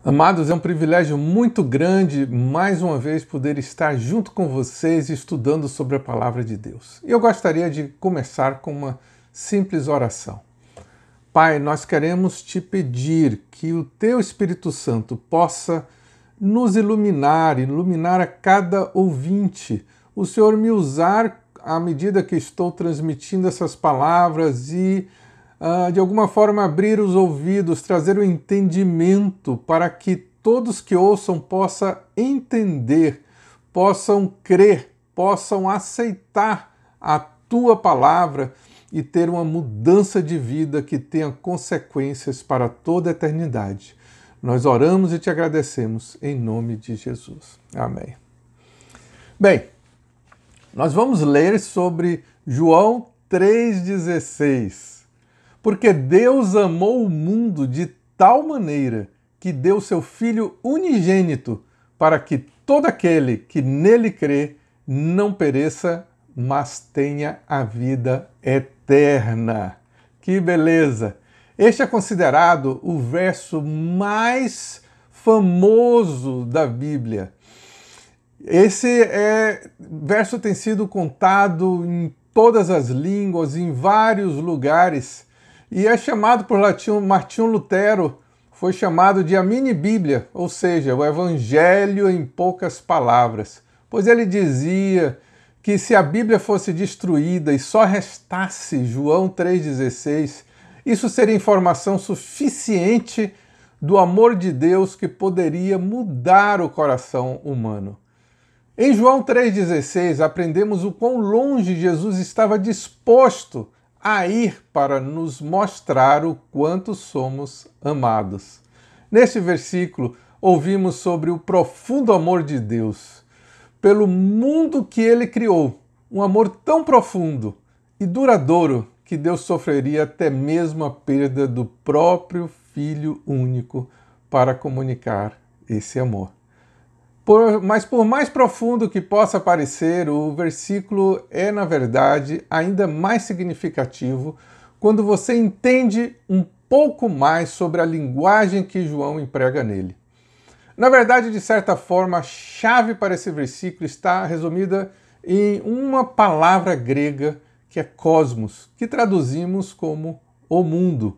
Amados, é um privilégio muito grande, mais uma vez, poder estar junto com vocês estudando sobre a Palavra de Deus. E eu gostaria de começar com uma simples oração. Pai, nós queremos te pedir que o Teu Espírito Santo possa nos iluminar a cada ouvinte. O Senhor me usar à medida que estou transmitindo essas palavras e de alguma forma abrir os ouvidos, trazer o entendimento para que todos que ouçam possam entender, possam crer, possam aceitar a Tua palavra e ter uma mudança de vida que tenha consequências para toda a eternidade. Nós oramos e te agradecemos em nome de Jesus. Amém. Bem, nós vamos ler sobre João 3,16. Porque Deus amou o mundo de tal maneira que deu seu Filho unigênito para que todo aquele que nele crê não pereça, mas tenha a vida eterna. Que beleza! Este é considerado o verso mais famoso da Bíblia. Esse verso tem sido contado em todas as línguas, em vários lugares, e é chamado por Martinho Lutero, foi chamado de a mini-bíblia, ou seja, o Evangelho em poucas palavras. Pois ele dizia que se a Bíblia fosse destruída e só restasse João 3,16, isso seria informação suficiente do amor de Deus que poderia mudar o coração humano. Em João 3,16, aprendemos o quão longe Jesus estava disposto a ir para nos mostrar o quanto somos amados. Neste versículo, ouvimos sobre o profundo amor de Deus pelo mundo que Ele criou, um amor tão profundo e duradouro que Deus sofreria até mesmo a perda do próprio Filho único para comunicar esse amor. Mas por mais profundo que possa parecer, o versículo é, na verdade, ainda mais significativo quando você entende um pouco mais sobre a linguagem que João emprega nele. Na verdade, de certa forma, a chave para esse versículo está resumida em uma palavra grega que é cosmos, que traduzimos como o mundo.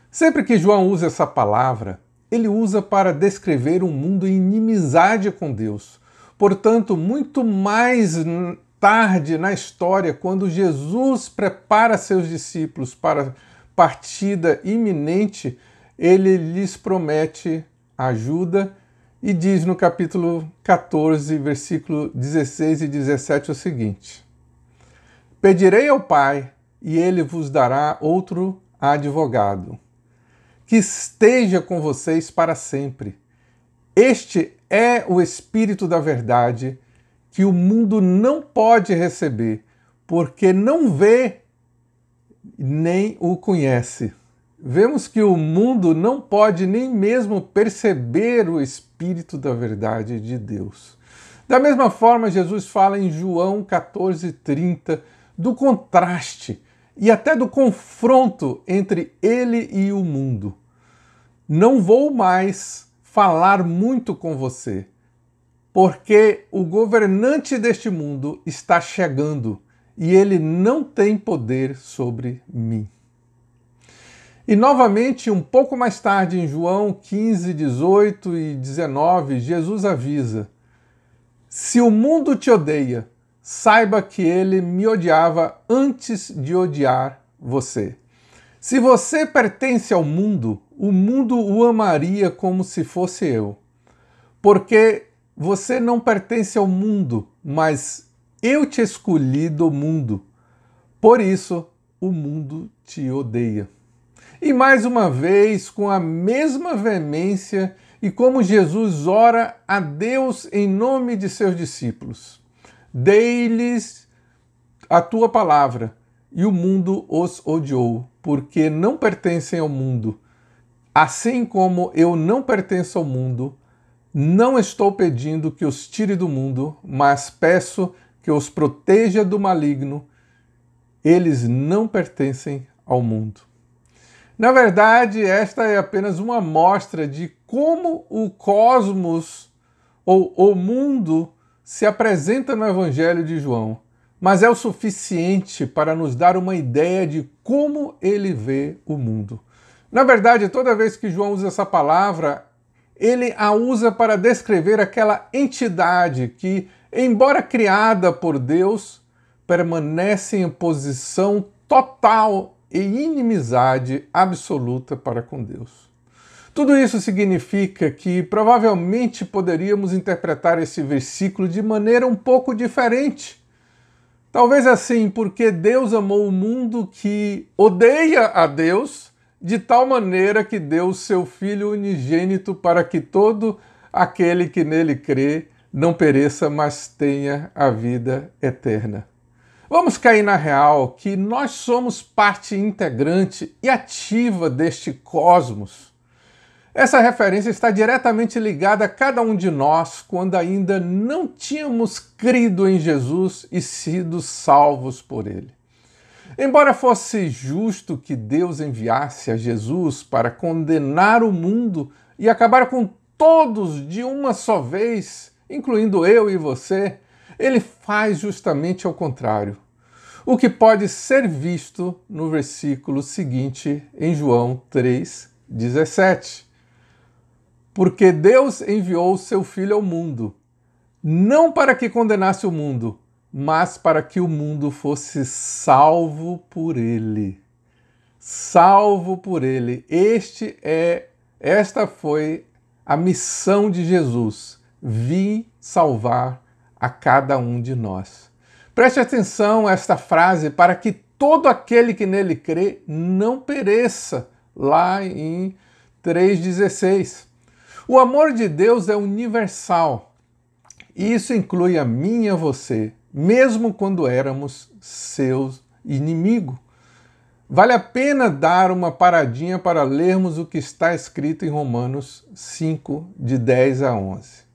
Sempre que João usa essa palavra, ele usa para descrever um mundo em inimizade com Deus. Portanto, muito mais tarde na história, quando Jesus prepara seus discípulos para partida iminente, ele lhes promete ajuda e diz no capítulo 14, versículo 16 e 17 o seguinte: Pedirei ao Pai, e ele vos dará outro advogado, que esteja com vocês para sempre. Este é o Espírito da verdade, que o mundo não pode receber, porque não vê nem o conhece. Vemos que o mundo não pode nem mesmo perceber o Espírito da verdade de Deus. Da mesma forma, Jesus fala em João 14,30 do contraste e até do confronto entre ele e o mundo. Não vou mais falar muito com você, porque o governante deste mundo está chegando e ele não tem poder sobre mim. E novamente, um pouco mais tarde, em João 15, 18 e 19, Jesus avisa: Se o mundo te odeia, saiba que ele me odiava antes de odiar você. Se você pertence ao mundo, o mundo o amaria como se fosse eu. Porque você não pertence ao mundo, mas eu te escolhi do mundo. Por isso, o mundo te odeia. E mais uma vez, com a mesma veemência e como Jesus ora a Deus em nome de seus discípulos: Dei-lhes a tua palavra, e o mundo os odiou, porque não pertencem ao mundo. Assim como eu não pertenço ao mundo, não estou pedindo que os tire do mundo, mas peço que os proteja do maligno. Eles não pertencem ao mundo. Na verdade, esta é apenas uma amostra de como o cosmos ou o mundo se apresenta no Evangelho de João, mas é o suficiente para nos dar uma ideia de como ele vê o mundo. Na verdade, toda vez que João usa essa palavra, ele a usa para descrever aquela entidade que, embora criada por Deus, permanece em posição total e inimizade absoluta para com Deus. Tudo isso significa que provavelmente poderíamos interpretar esse versículo de maneira um pouco diferente. Talvez assim, porque Deus amou o mundo que odeia a Deus, de tal maneira que deu o seu Filho unigênito para que todo aquele que nele crê não pereça, mas tenha a vida eterna. Vamos cair na real que nós somos parte integrante e ativa deste cosmos. Essa referência está diretamente ligada a cada um de nós quando ainda não tínhamos crido em Jesus e sido salvos por ele. Embora fosse justo que Deus enviasse a Jesus para condenar o mundo e acabar com todos de uma só vez, incluindo eu e você, ele faz justamente ao contrário. O que pode ser visto no versículo seguinte em João 3,17. Porque Deus enviou o seu Filho ao mundo, não para que condenasse o mundo, mas para que o mundo fosse salvo por ele. Salvo por ele. Esta foi a missão de Jesus. Vim salvar a cada um de nós. Preste atenção a esta frase, para que todo aquele que nele crê não pereça, lá em 3,16. O amor de Deus é universal, e isso inclui a mim e a você, mesmo quando éramos seus inimigos. Vale a pena dar uma paradinha para lermos o que está escrito em Romanos 5, de 10 a 11.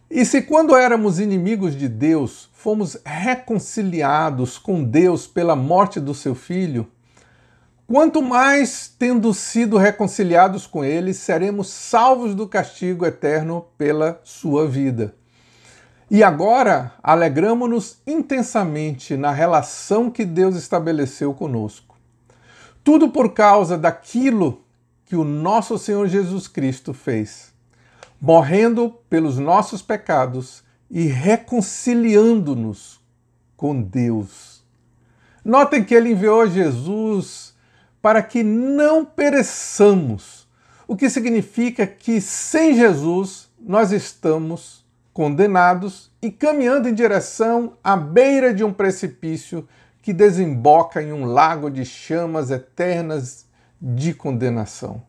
E se quando éramos inimigos de Deus, fomos reconciliados com Deus pela morte do seu Filho, quanto mais, tendo sido reconciliados com ele, seremos salvos do castigo eterno pela sua vida. E agora, alegramo-nos intensamente na relação que Deus estabeleceu conosco. Tudo por causa daquilo que o nosso Senhor Jesus Cristo fez, morrendo pelos nossos pecados e reconciliando-nos com Deus. Notem que ele enviou Jesus para que não pereçamos, o que significa que sem Jesus nós estamos condenados e caminhando em direção à beira de um precipício que desemboca em um lago de chamas eternas de condenação.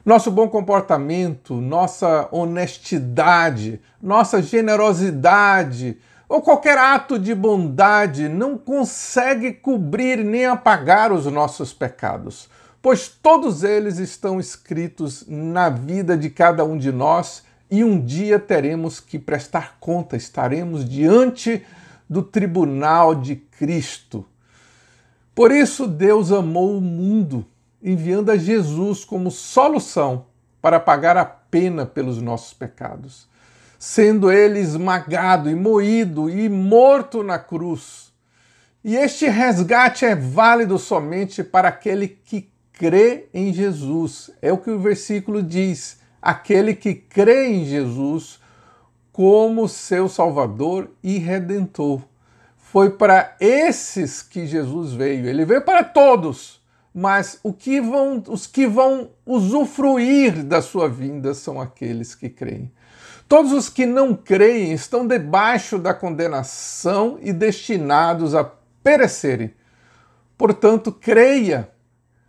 Nosso bom comportamento, nossa honestidade, nossa generosidade ou qualquer ato de bondade não consegue cobrir nem apagar os nossos pecados, pois todos eles estão escritos na vida de cada um de nós e um dia teremos que prestar conta, estaremos diante do tribunal de Cristo. Por isso Deus amou o mundo, enviando a Jesus como solução para pagar a pena pelos nossos pecados, sendo ele esmagado e moído e morto na cruz. E este resgate é válido somente para aquele que crê em Jesus. É o que o versículo diz, aquele que crê em Jesus como seu Salvador e Redentor. Foi para esses que Jesus veio. Ele veio para todos, mas os que vão usufruir da sua vinda são aqueles que creem. Todos os que não creem estão debaixo da condenação e destinados a perecerem. Portanto, creia.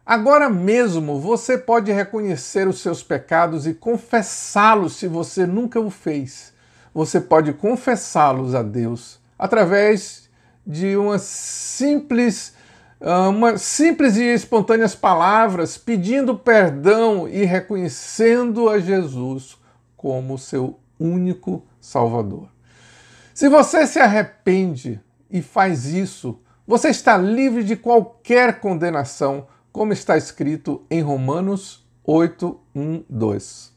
Agora mesmo você pode reconhecer os seus pecados e confessá-los se você nunca o fez. Você pode confessá-los a Deus através de umas simples e espontâneas palavras, pedindo perdão e reconhecendo a Jesus como seu único Salvador. Se você se arrepende e faz isso, você está livre de qualquer condenação, como está escrito em Romanos 8:1-2.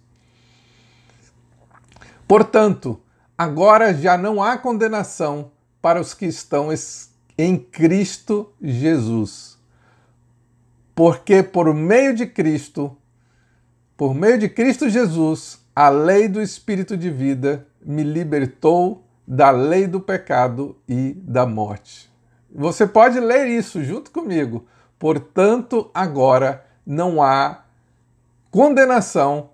Portanto, agora já não há condenação para os que estão em Cristo Jesus. Porque por meio de Cristo Jesus, a lei do Espírito de vida me libertou da lei do pecado e da morte. Você pode ler isso junto comigo. Portanto, agora não há condenação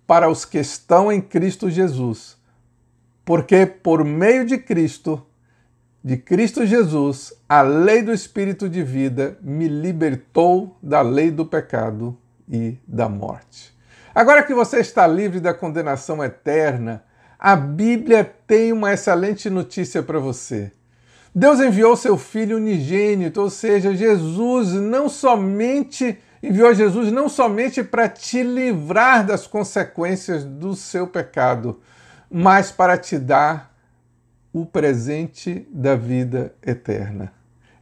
para os que estão em Cristo Jesus. Porque por meio de Cristo Jesus, a lei do Espírito de vida me libertou da lei do pecado e da morte. Agora que você está livre da condenação eterna, a Bíblia tem uma excelente notícia para você. Deus enviou seu Filho unigênito, ou seja, enviou Jesus não somente para te livrar das consequências do seu pecado, mas para te dar o presente da vida eterna.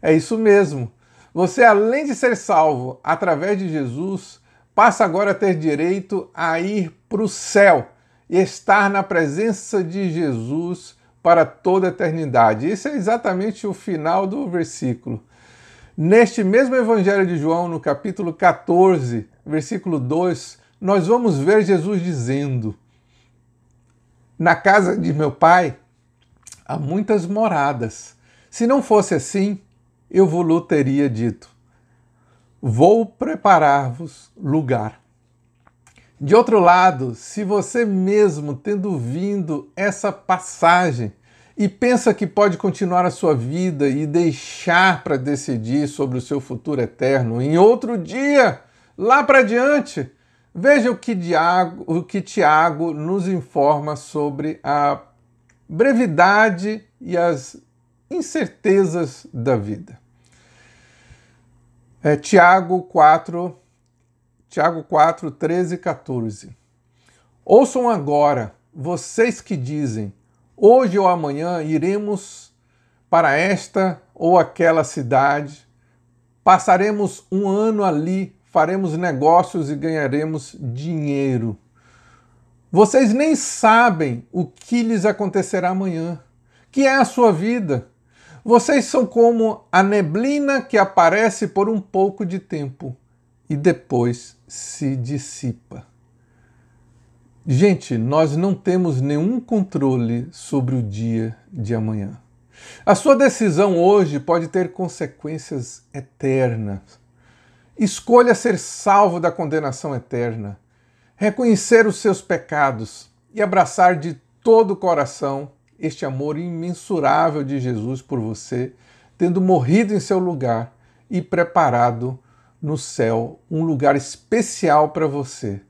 É isso mesmo. Você, além de ser salvo através de Jesus, passa agora a ter direito a ir para o céu e estar na presença de Jesus para toda a eternidade. Isso é exatamente o final do versículo. Neste mesmo Evangelho de João, no capítulo 14, versículo 2, nós vamos ver Jesus dizendo: na casa de meu Pai há muitas moradas. Se não fosse assim, eu vos teria dito: vou preparar-vos lugar. De outro lado, se você mesmo, tendo vindo essa passagem, e pensa que pode continuar a sua vida e deixar para decidir sobre o seu futuro eterno em outro dia, lá para diante, veja o que Tiago nos informa sobre a brevidade e as incertezas da vida. Tiago 4, 13 e 14. Ouçam agora, vocês que dizem: hoje ou amanhã iremos para esta ou aquela cidade, passaremos um ano ali, faremos negócios e ganharemos dinheiro. Vocês nem sabem o que lhes acontecerá amanhã, que é a sua vida. Vocês são como a neblina que aparece por um pouco de tempo e depois se dissipa. Gente, nós não temos nenhum controle sobre o dia de amanhã. A sua decisão hoje pode ter consequências eternas. Escolha ser salvo da condenação eterna, reconhecer os seus pecados e abraçar de todo o coração este amor imensurável de Jesus por você, tendo morrido em seu lugar e preparado no céu um lugar especial para você.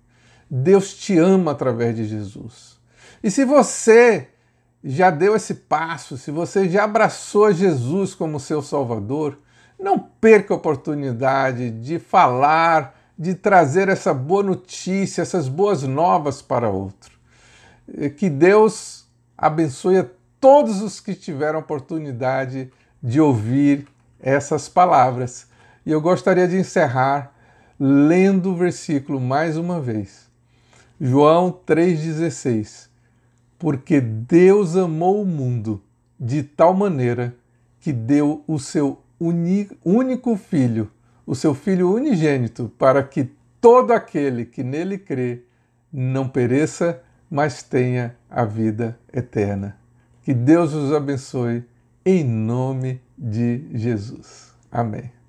Deus te ama através de Jesus. E se você já deu esse passo, se você já abraçou Jesus como seu Salvador, não perca a oportunidade de falar, de trazer essa boa notícia, essas boas novas para outro. Que Deus abençoe a todos os que tiveram a oportunidade de ouvir essas palavras. E eu gostaria de encerrar lendo o versículo mais uma vez. João 3,16. Porque Deus amou o mundo de tal maneira que deu o seu único filho, o seu Filho unigênito, para que todo aquele que nele crê não pereça, mas tenha a vida eterna. Que Deus os abençoe em nome de Jesus. Amém.